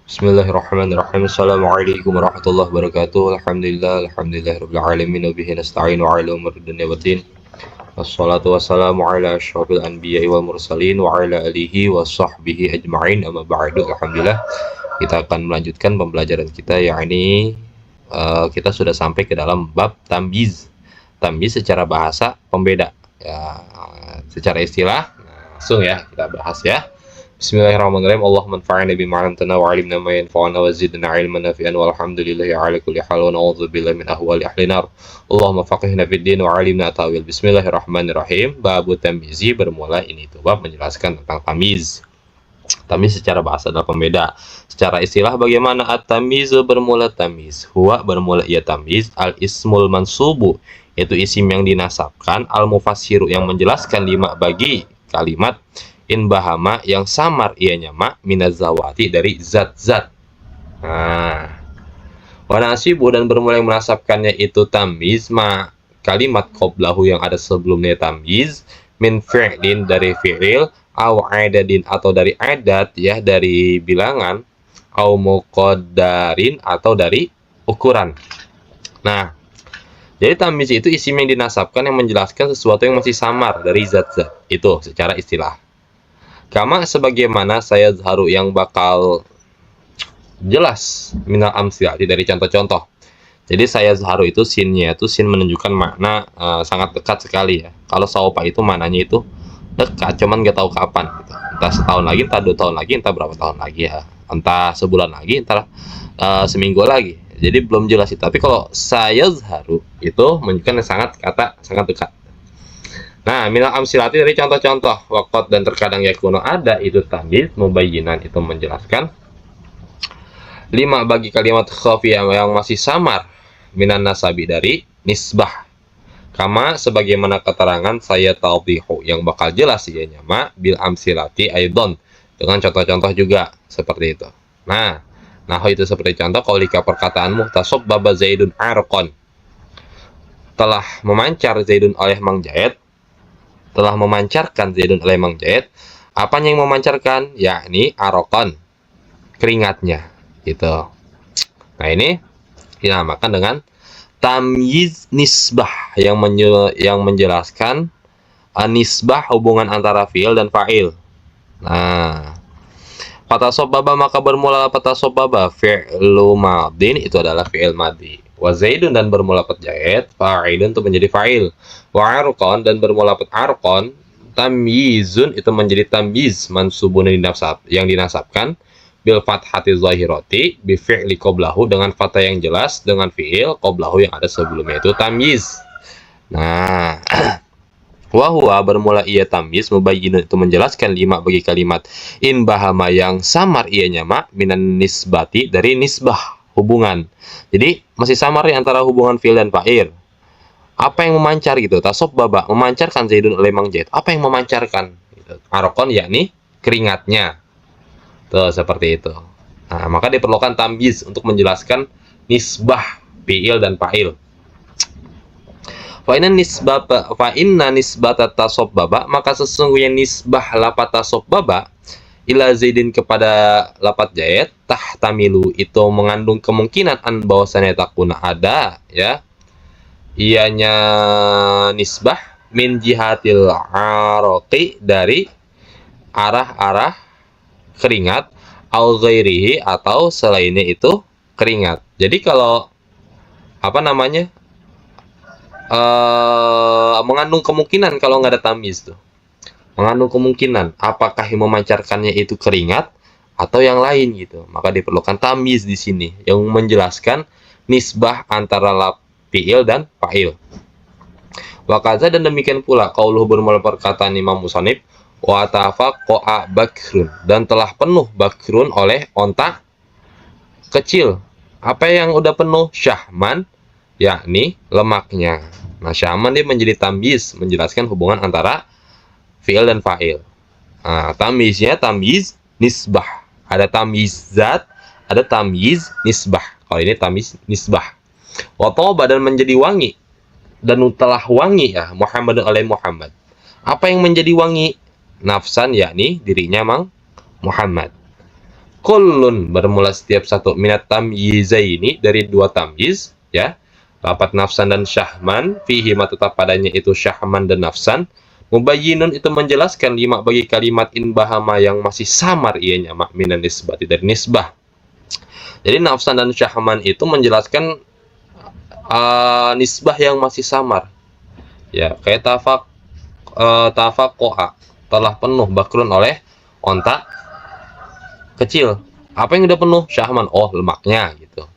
Bismillahirrahmanirrahim. Assalamualaikum warahmatullahi wabarakatuh. Alhamdulillahirabbil alamin wa bihi nasta'inu 'ala umuri dunya waddin. Wassalatu wassalamu ala asyrofil anbiya'i wal mursalin wa ala alihi wa sahbihi ajma'in. Amma ba'du. Alhamdulillah, kita akan melanjutkan pembelajaran kita, yakni kita sudah sampai ke dalam bab tamyiz. Tamyiz secara bahasa pembeda. Ya, secara istilah langsung ya kita bahas ya. Bismillahirrahmanirrahim. Allahumma anfa'na bima 'allamtana wa 'allimna ma yanfa'una wa zidna 'ilman nafi'an walhamdulillahi 'ala kulli hal wa na'udzubillahi min ahwali ahli nar. Allahumma faqihna fid din wa 'allimna ta'wil. Bismillahirrahmanirrahim. Bab tamyizi bermula ini tuh bab menjelaskan tentang tamyiz. Tamyiz secara bahasa adalah pembeda. Secara istilah bagaimana at-tamyizu bermula tamyiz? Huwa bermula ia tamyiz al-ismul mansubu, yaitu isim yang dinasabkan, al-mufassiru yang menjelaskan lima bagi kalimat, in bahama yang samar ianya ma minazawati dari zat-zat. Nah, wanasibu dan bermula yang menasabkannya itu tamyiz ma kalimat qoblahu yang ada sebelumnya tamyiz, min fi'lin dari fi'il, au adadin atau dari adat ya dari bilangan, au muqaddarin atau dari ukuran. Nah, jadi tamyiz itu isim yang dinasabkan yang menjelaskan sesuatu yang masih samar dari zat-zat. Itu secara istilah. Kama sebagaimana saya zaharu yang bakal jelas minal amsilati dari contoh-contoh. Jadi saya zaharu itu sinnya itu sin menunjukkan makna sangat dekat sekali ya. Kalau saupa itu maknanya itu dekat, cuman nggak tahu kapan gitu. Entah setahun lagi, entah 2 tahun lagi, entah berapa tahun lagi ya. Entah sebulan lagi, entah seminggu lagi. Jadi belum jelas itu. Tapi kalau saya zaharu itu menunjukkan sangat dekat. Nah, minal amsilati dari contoh-contoh wakot dan terkadang yakuno ada itu tamyiz mubayyinan itu menjelaskan lima bagi kalimat khafiyah yang masih samar minan nasabi dari nisbah. Kama sebagaimana keterangan saya tawdihu yang bakal jelas ianya ma bil amsilati aidon dengan contoh-contoh juga seperti itu. Nah itu seperti contoh qaulika perkataanmu tasabbaba zaidun arqon, telah memancar zaidun oleh Mang Zaid, telah memancarkan zaidun oleh Mang Zaid. Apanya yang memancarkan? Yakni arokon, keringatnya gitu. Nah ini dinamakan dengan tamyiz nisbah yang menjelaskan nisbah hubungan antara fiil dan fa'il. Nah, patasobaba maka bermula patasobaba fi'lu madin itu adalah fi'il madi. Wa zaidun dan bermula Zaid fa'ilun itu menjadi fa'il. Wa arqon dan bermula arqon tamyizun itu menjadi tamyiz mansubun yang dinasabkan bil fathati zahirati bi fi'li qoblahu dengan fathah yang jelas dengan fi'il qoblahu yang ada sebelumnya itu tamyiz. Nah, wahwa bermula ia tamyiz mubayyinun itu menjelaskan lima bagi kalimat in bahama yang samar ianya ma minan nisbati dari nisbah hubungan. Jadi masih samar ya antara hubungan fi'il dan fa'il. Apa yang memancar gitu? Tasobbaba memancarkan Zaidun oleh Mang Zaid. Apa yang memancarkan? Gitu. Arokon yakni keringatnya. Tuh seperti itu. Nah, maka diperlukan tamyiz untuk menjelaskan nisbah fi'il dan fa'il. Fa inna nisbata tasobbaba maka sesungguhnya nisbah lapat tasobbaba ila zaidin kepada lapat Zaid tahtamilu itu mengandung kemungkinan an bahwasanya takuna ada ya ianya nisbah min jihatil araqi dari arah-arah keringat au ghairihi atau selainnya itu keringat. Jadi kalau apa namanya mengandung kemungkinan kalau nggak ada tamyiz tuh, mengandung kemungkinan apakah yang memancarkannya itu keringat atau yang lain gitu. Maka diperlukan tamyiz di sini yang menjelaskan nisbah antara fi'il dan fa'il. Wakaza dan demikian pula qauluhu bermula perkataan Imam Musannif wa tafaqqa bakrun dan telah penuh bakrun oleh onta kecil. Apa yang udah penuh? Syahman yakni lemaknya. Nah, syahman dia menjadi tamyiz menjelaskan hubungan antara fi'il dan fa'il. Nah, tamyiznya tamyiz nisbah. Ada tamyiz zat, ada tamyiz nisbah. Kalau ini tamyiz nisbah. Wa taba dan menjadi wangi dan telah wangi ya Muhammad oleh Muhammad. Apa yang menjadi wangi? Nafsan yakni dirinya Mang Muhammad. Kullun bermula setiap satu minat tamyizaini dari dua tamyiz, ya. Lapat nafsan dan syahman, fihi ma tetap padanya itu syahman dan nafsan. Mubayyinun itu menjelaskan lima bagi kalimat in bahama yang masih samar ianya mak minan nisbati dari nisbah. Jadi nafsan dan syahman itu menjelaskan nisbah yang masih samar. Ya, kayak tafakoa telah penuh bakrun oleh onta kecil. Apa yang udah penuh? Syahman. Oh, lemaknya gitu.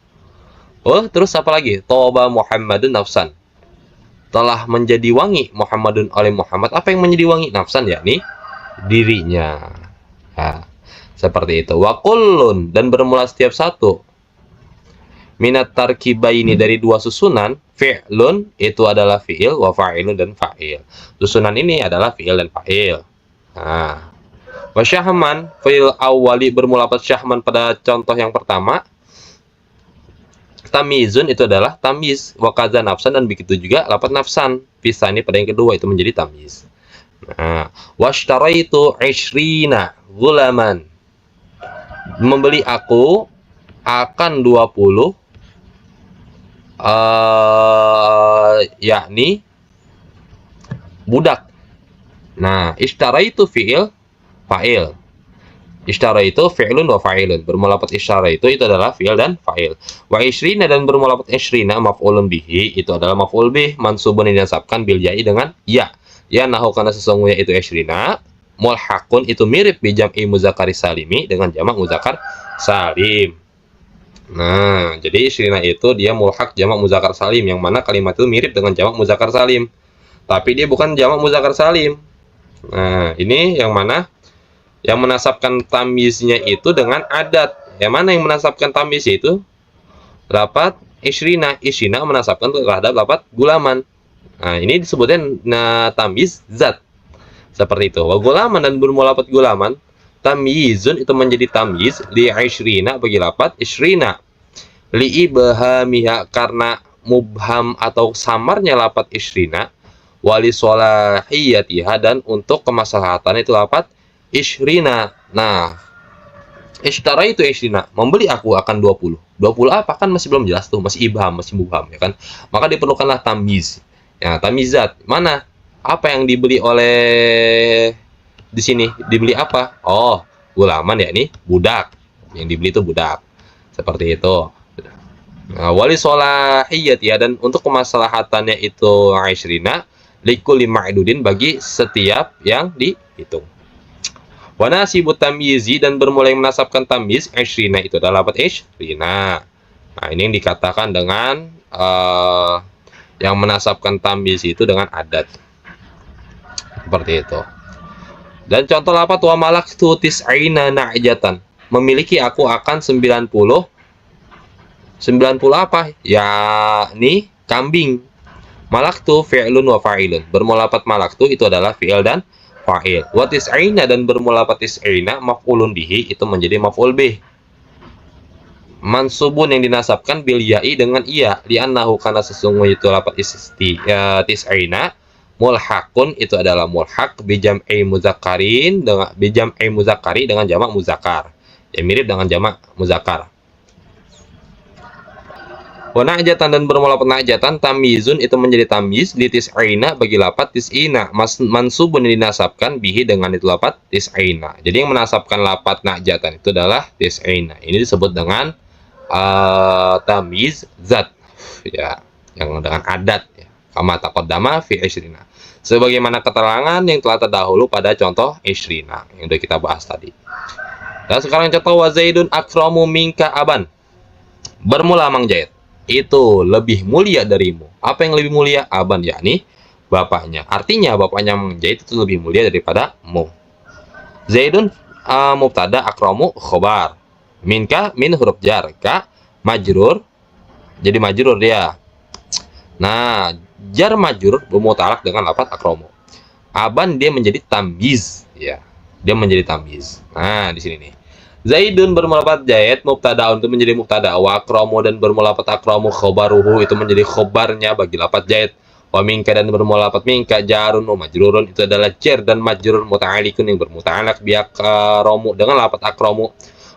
Oh, terus apa lagi? Toba Muhammadun nafsan. Telah menjadi wangi Muhammadun oleh Muhammad. Apa yang menjadi wangi? Nafsan, yakni dirinya. Nah, seperti itu. Wa kullun dan bermula setiap satu. Minat tarkibaini dari dua susunan. Fi'lun itu adalah fi'il. Wa fa'ilun dan fa'il. Susunan ini adalah fi'il dan fa'il. Nah, wa syahman fi'il awali bermula pada syahman pada contoh yang pertama. Tamizun itu adalah tamyiz, wa kaza nafsan dan begitu juga lapat nafsan. Pisani pada yang kedua itu menjadi tamyiz. Nah, washtaraitu 'ishrina gulaman. Membeli aku akan 20 yakni budak. Nah, istaraitu fi'il fa'il. Ishtara itu fi'lun wa fa'ilun. Bermula pada ishtara itu adalah fi'il dan fa'il. Wa ishrina dan bermula pada ishrina maf'ulun bihi itu adalah maf'ul bih mansubun dinasabkan bil ya'i dengan ya. Ya nahu karena sesungguhnya itu ishrina mulhaqun itu mirip bi jam'i muzakkar salimi dengan jamak muzakkar salim. Nah, jadi ishrina itu dia mulhaq jamak muzakkar salim yang mana kalimat itu mirip dengan jamak muzakkar salim. Tapi dia bukan jamak muzakkar salim. Nah, ini yang mana? Yang menasabkan tamyiznya itu dengan adat. Yang mana yang menasabkan tamyiz itu? Lapat ishrina. Ishrina menasabkan terhadap lapat gulaman. Nah, ini disebutnya tamyiz zat. Seperti itu. Wa gulaman dan bermula lapat gulaman. Tamyizun itu menjadi tamyiz li ishrina bagi lapat ishrina. Li ibhamiha karena mubham atau samarnya lapat ishrina. Wali solahiyatiha dan untuk kemaslahatan itu lapat ishrina. Nah, ishtara itu ishrina. Membeli aku akan 20. 20 apa? Kan masih belum jelas tuh. Masih ibham, masih mubham. Ya kan? Maka diperlukanlah tamyiz. Ya, tamyizat. Mana? Apa yang dibeli oleh di sini? Dibeli apa? Oh, gulaman ya ini budak. Yang dibeli itu budak. Seperti itu. Nah, wali solahiyat ya. Dan untuk kemaslahatannya itu ishrina. Likulli ma'dudin bagi setiap yang dihitung. Wa nasibu tamyizi dan bermulai menasabkan tamyiz ishrina itu adalah lapat ishrina. Nah, ini yang dikatakan dengan yang menasabkan tamyiz itu dengan adat. Seperti itu. Dan contoh lapat wa malaktu tis'ina na'jatan. Memiliki aku akan 90 apa? Yakni kambing. Malaktu fi'lun wa fa'ilun. Bermula lapat malaktu itu adalah fi'il dan fa'il. Wa tis'ina dan bermula lapat tis'ina maf'ulun bihi itu menjadi maf'ul bih. Mansubun yang dinasabkan bil ya'i dengan iya. Li'annahu karena sesungguhnya itu lapat tis'ina mulhaqun itu adalah mulhaq bi jam'i muzakkarin dengan bi jam'i muzakkari dengan jamak muzakkar. Ya mirip dengan jamak muzakkar. Wa na'jatan dan bermula penajatan tamyizun itu menjadi tamyiz li tis'ina bagi lapat tis'ina mansubun yang dinasabkan bihi dengan itu lapat tis'ina. Jadi yang menasabkan lapat na'jatan itu adalah tis'ina. Ini disebut dengan tamyiz zat ya, yang dengan adat ya. Kama taqaddama fi ishrina. Sebagaimana keterangan yang telah terdahulu pada contoh ishrina yang sudah kita bahas tadi. Dan sekarang contoh wa Zaidun akramu minka aban. Bermula Mang Zaid itu lebih mulia darimu. Apa yang lebih mulia? Aban yakni bapaknya. Artinya bapaknya Mang Zaid itu lebih mulia daripada mu. Zaidun mubtada akramu khobar. Minka min huruf jar. Ka majrur. Jadi majrur dia. Nah, jar majrur bermutalak dengan lafaz akramu. Aban dia menjadi tamyiz ya. Dia menjadi tamyiz. Nah, di sini nih. Zaidun bermula lapat Zaid mubtada untuk menjadi mubtada wa akramu dan bermula lapat akramu khobaruhu itu menjadi khobarnya bagi lapat Zaid. Wa minka dan bermula lapat minka jarun wa majrurun itu adalah jar dan majrur muta'alliqun yang bermuta'alliq bi akramu dengan lapat akramu.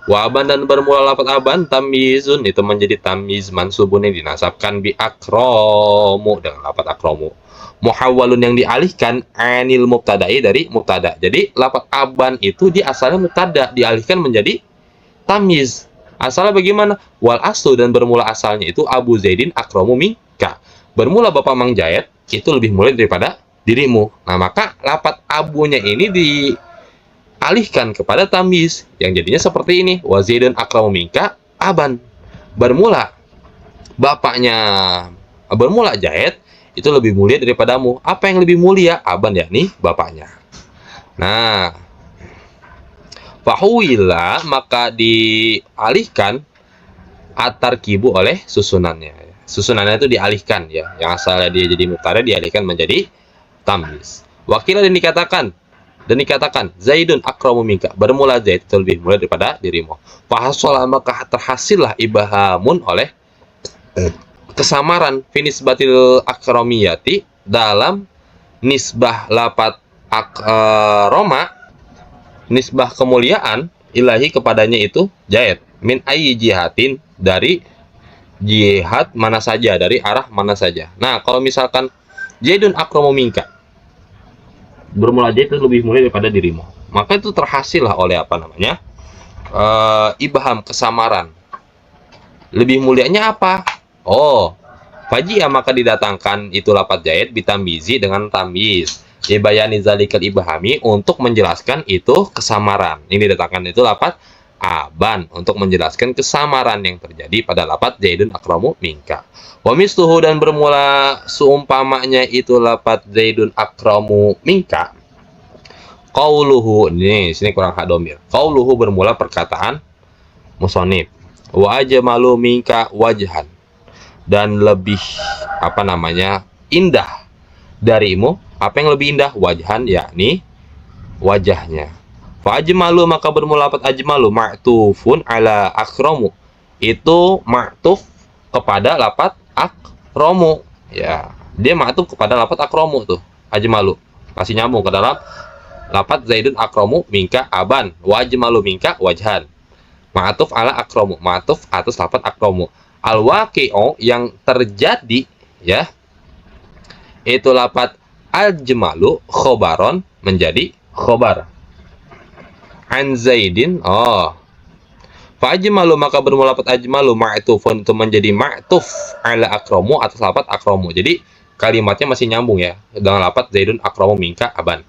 Wa aban dan bermula lafaz aban tamyizun itu menjadi tamyiz mansubun yang dinasabkan bi akramu dengan lafaz akramu. Muhawwalun yang dialihkan anil mubtada'i dari mubtada. Jadi lafaz aban itu dia asalnya mubtada dialihkan menjadi tamyiz. Asalnya bagaimana? Wal aslu dan bermula asalnya itu Abu Zaidin akramu minka. Bermula Bapak Mang Jayed itu lebih mulia daripada dirimu. Nah, maka lafaz abunya ini dialihkan kepada tamyiz yang jadinya seperti ini. Wa Zaidun akramu minka aban. Bermula bapaknya bermula Jayed itu lebih mulia daripadamu. Apa yang lebih mulia? Aban, yakni bapaknya. Nah, fahuwila maka dialihkan atarkibu oleh susunannya. Susunannya itu dialihkan ya. Yang asalnya dia jadi mubtada dialihkan menjadi tamyiz. Wakilah dan dikatakan Zaidun akramu minka. Bermula Zaid itu lebih mulia daripada dirimu. Fahasolah maka terhasillah ibahamun oleh kesamaran finisbatil akramiyati dalam nisbah lapat akroma, nisbah kemuliaan ilahi kepadanya itu Zaid min ayyi jihatin dari jihad mana saja, dari arah mana saja. Nah, kalau misalkan Zaidun akramu minka bermula Zaid itu lebih mulia daripada dirimu, maka itu terhasil lah oleh apa namanya ibham, kesamaran. Lebih mulianya apa? Oh, fajia maka didatangkan itu lapat Zaid bitamyizi dengan tamyiz dibayani zalikal ibhami untuk menjelaskan itu kesamaran. Ini didatangkan itu lapat aban untuk menjelaskan kesamaran yang terjadi pada lapat Zaidun akramu minka. Wa misluhu dan bermula seumpamanya itu lapat Zaidun akramu minka. Qauluhu, ini sini kurang hak domir. Qauluhu bermula perkataan musonib. Wa ajmalu minka wajhan. Dan lebih apa namanya indah darimu. Apa yang lebih indah? Wajhan, yakni wajahnya. Fa ajmalu maka bermula lapat ajmalu ma'tufun ala akramu. Itu ma'tuf kepada lapat akramu. Ya, dia ma'tuf kepada lapat akramu tuh. Ajmalu masih nyambung ke dalam lapat Zaidun akramu minka aban. Wa ajmalu minka wajhan. Ma'tuf ala akramu. Ma'tuf atas lapat akramu. Al-waqi'u yang terjadi ya. Itu lapat al-jmalu khobaron menjadi khobar. An Zaidin, fa'ajmalu maka bermula lapat ajmalu ma'tufun itu menjadi ma'tuf ala akramu atas lapat akramu. Jadi kalimatnya masih nyambung ya dengan lapat Zaidun akramu minka aban.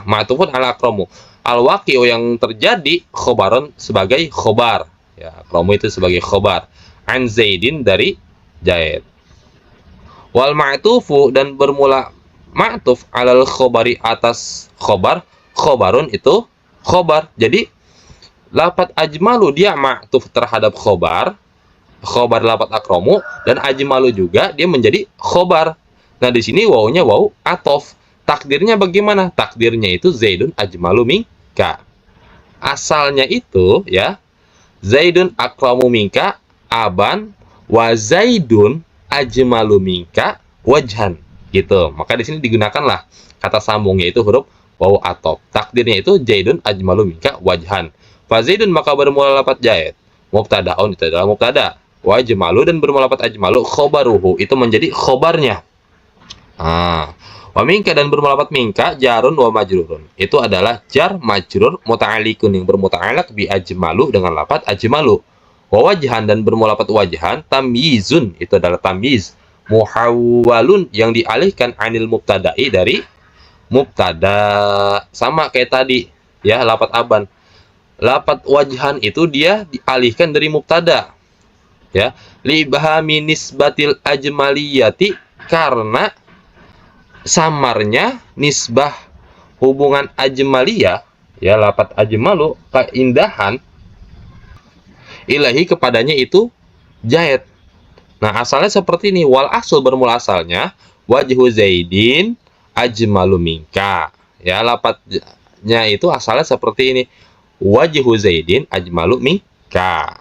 Ma'tufun ala akramu. Al-waqi'u yang terjadi khobaron sebagai khobar. Ya, akramu itu sebagai khobar. An Zaidin dari Zaid. Wal ma'tufu dan bermula ma'tuf alal khobari atas khobar. Khobarun itu khobar. Jadi lapat ajmalu dia ma'tuf terhadap khobar. Khobar lapat akramu dan ajmalu juga dia menjadi khobar. Nah, di sini wawunya wawu atof. Takdirnya bagaimana? Takdirnya itu Zaidun ajmalu minka. Asalnya itu ya Zaidun akramu minka aban wa Zaidun ajmalu minka wajhan gitu. Maka di sini digunakanlah kata sambung yaitu huruf wawu atof. Takdirnya itu Zaidun ajmalu minka wajhan. Fa Zaidun maka bermula lapat Zaid. Mubtadaun itu adalah mubtada. Wa ajmalu dan bermula lapat ajmalu khobaruhu itu menjadi khobarnya. Wa minka dan bermula lapat minka jarun wa majrurun. Itu adalah jar majrur muta'alliqun yang bermuta'alliq bi ajmalu dengan lapat ajmalu. Wa wajhan dan bermula lapat wajhan tamyizun itu adalah tamyiz muhawwalun yang dialihkan anil mubtada'i dari mubtada. Sama kayak tadi ya lapat aban. Lapat wajhan itu dia dialihkan dari mubtada. Ya, li bahami nisbatil ajmaliyati karena samarnya nisbah hubungan ajmaliyah ya lapat ajmalu keindahan ilahi kepadanya itu Zaid. Nah, asalnya seperti ini. Wal asal bermula asalnya wajhu Zaidin ajmalu minka. Ya, lapatnya itu asalnya seperti ini. Wajhu Zaidin ajmalu minka.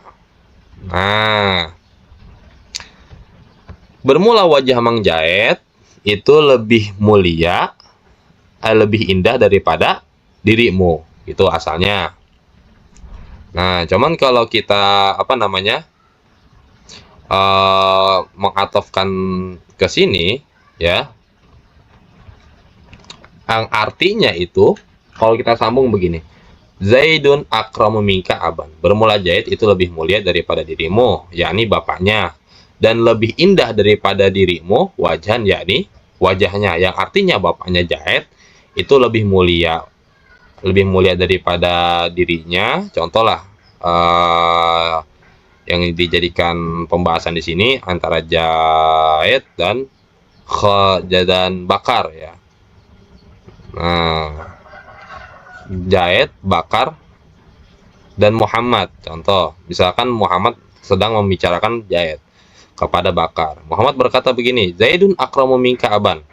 Nah, bermula wajah Mang Zaid itu lebih mulia, lebih indah daripada dirimu. Itu asalnya. Nah, cuman kalau kita apa namanya mengatofkan ke sini, ya, yang artinya itu kalau kita sambung begini, Zaidun akramu minka aban. Bermula Zaid itu lebih mulia daripada dirimu, yakni bapaknya. Dan lebih indah daripada dirimu, wajhan, yakni wajahnya. Yang artinya bapaknya Zaid itu lebih mulia daripada dirinya. Contoh lah, yang dijadikan pembahasan di sini antara Zaid dan Bakar, ya. Nah, Zaid, Bakar, dan Muhammad. Contoh, misalkan Muhammad sedang membicarakan Zaid kepada Bakar. Muhammad berkata begini, Zaidun akramu minka aban.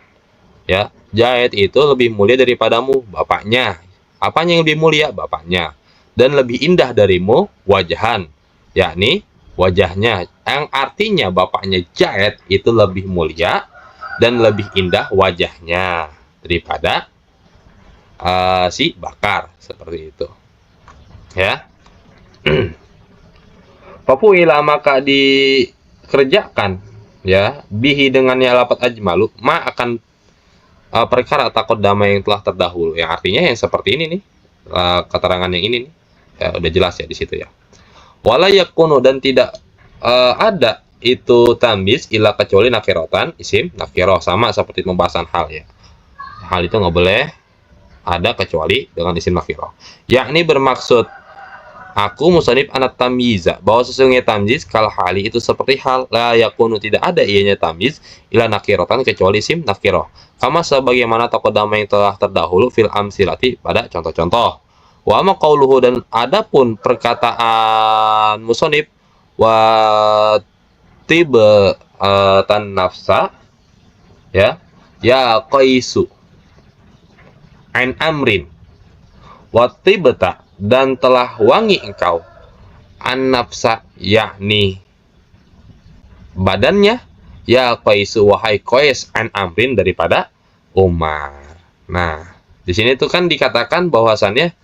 Ya, Zaid itu lebih mulia daripadamu, bapaknya. Apanya yang lebih mulia? Bapaknya. Dan lebih indah darimu, wajahan, yakni wajahnya. Yang artinya bapaknya Zaid itu lebih mulia dan lebih indah wajahnya daripada si Bakar, seperti itu. Ya. Fafuila maka dikerjakan, ya, bihi dengannya lapat ajmalu ma akan perkara takut damai yang telah terdahulu, yang artinya yang seperti ini nih, keterangan yang ini nih, ya, udah jelas ya di situ ya. Wala yakunu, dan tidak ada itu tambis ila kecuali nakirotan isim nakiroh, sama seperti pembahasan hal, ya. Hal itu nggak boleh ada kecuali dengan isim nakiroh, yakni bermaksud aku musonib anak tamyiza, bahwa sesungguhnya tamyiz kal hali itu seperti hal, la yakunu tidak ada ianya tamyiz ila nakirotan kecuali sim nakiroh, kama sebagaimana takodama yang telah terdahulu fil amsilati pada contoh-contoh. Wa ma qauluhu, dan adapun perkataan musonib, wa tiba tan nafsa, ya, ya qaisu an amrin wa tibta, dan telah wangi engkau an-nafsa, yakni badannya, ya Qaisu wahai Qais, an amrin daripada Umar. Nah, di sini tuh kan dikatakan bahwasannya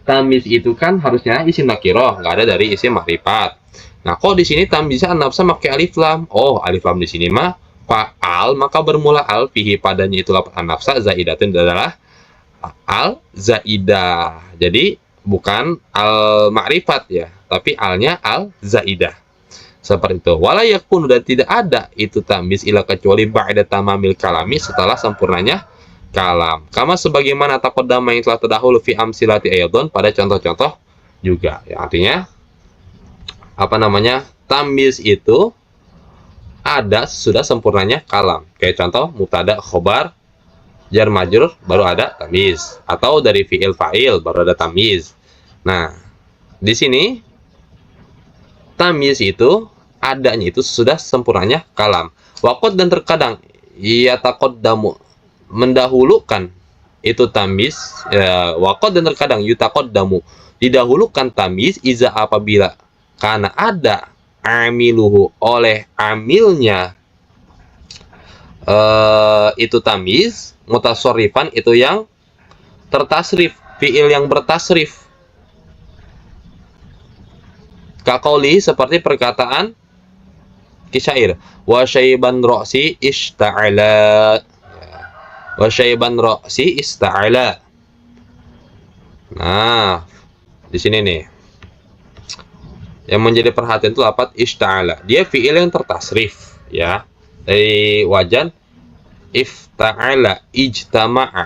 tamis itu kan harusnya isim nakiroh, nggak ada dari isim makrifat. Nah, kok di sini tamisnya an-nafsa pakai alif lam? Oh, alif lam di sini mah fa'al, maka bermula al fihi, padanya itu lafaz an-nafsa zaidatun adalah al zaidah. Jadi bukan al ma'rifat, ya, tapi alnya al zaidah, seperti itu. Wala yakun, dan tidak ada itu tamis ila kecuali ba'da tamamil kalami, setelah sempurnanya kalam, kama sebagaimana taqaddama yang telah terdahulu fi amsilati ayadun pada contoh-contoh juga, ya. Artinya apa namanya, tamis itu ada sudah sempurnanya kalam, kayak contoh mubtada khobar jar majrur baru ada tamyiz, atau dari fiil fa'il baru ada tamyiz. Nah, di sini tamyiz itu adanya itu sudah sempurnanya kalam. Waqad, dan terkadang ia taqaddamu mendahulukan itu tamyiz, ya, waqad, dan terkadang yutaqaddamu didahulukan tamyiz iza apabila karena ada amiluhu oleh amilnya itu tamyiz, mutasorifan itu yang tertasrif, fiil yang bertasrif, kaqauli seperti perkataan kisyair, wa syaiban ro'si ista'ala, wa syaiban ro'si ista'ala. Nah, di sini nih yang menjadi perhatian itu lapat ista'ala, dia fiil yang tertasrif, ya, dari wajan ifta'ala ijtama'a.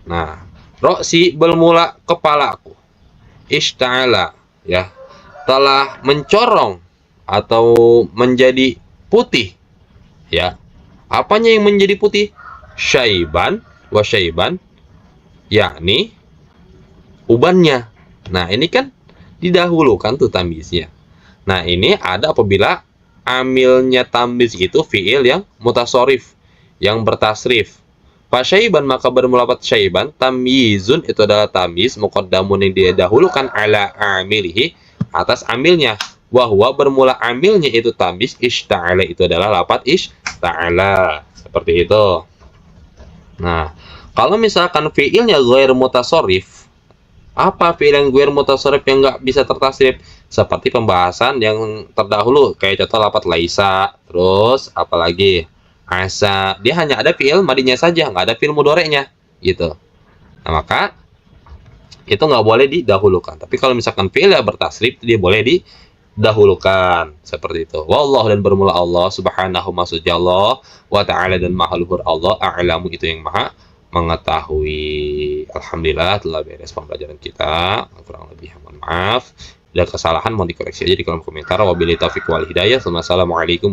Nah, ro'si bermula kepalaku, ista'ala, ya, telah mencorong atau menjadi putih, ya. Apanya yang menjadi putih? Syaiban, wa syaiban, yakni ubannya. Nah, ini kan didahulukan tuh tamyiznya. Nah, ini ada apabila amilnya tamyiz itu fiil yang mutasorif, yang bertasrif. Fasyaiban, maka bermula syaiban, tamyizun itu adalah tamyiz muqaddamun yang didahulukan ala amilihi, atas amilnya. Wahwa, bermula amilnya itu tamyiz ishta'ala, itu adalah lapat ishta'ala, seperti itu. Nah, kalau misalkan fiilnya ghair mutasorif, Apa fi'il yang guer mutasarrif yang nggak bisa tertasrif? Seperti pembahasan yang terdahulu, kayak contoh lapat laisa, terus apalagi asa, dia hanya ada fi'il madinya saja, nggak ada fi'il mudhoreknya, gitu. Nah, maka itu nggak boleh didahulukan. Tapi kalau misalkan fi'il yang bertasrif, dia boleh didahulukan seperti itu. Wallahu, dan bermula Allah subhanahu, maksudnya Allah, wa ta'ala, dan maha luhur Allah, a'lamu, itu yang maha mengetahui. Alhamdulillah telah beres pembelajaran kita. Kurang lebih mohon maaf. Ada kesalahan mohon dikoreksi aja di kolom komentar. Wabillahi taufiq wal hidayah. Assalamualaikum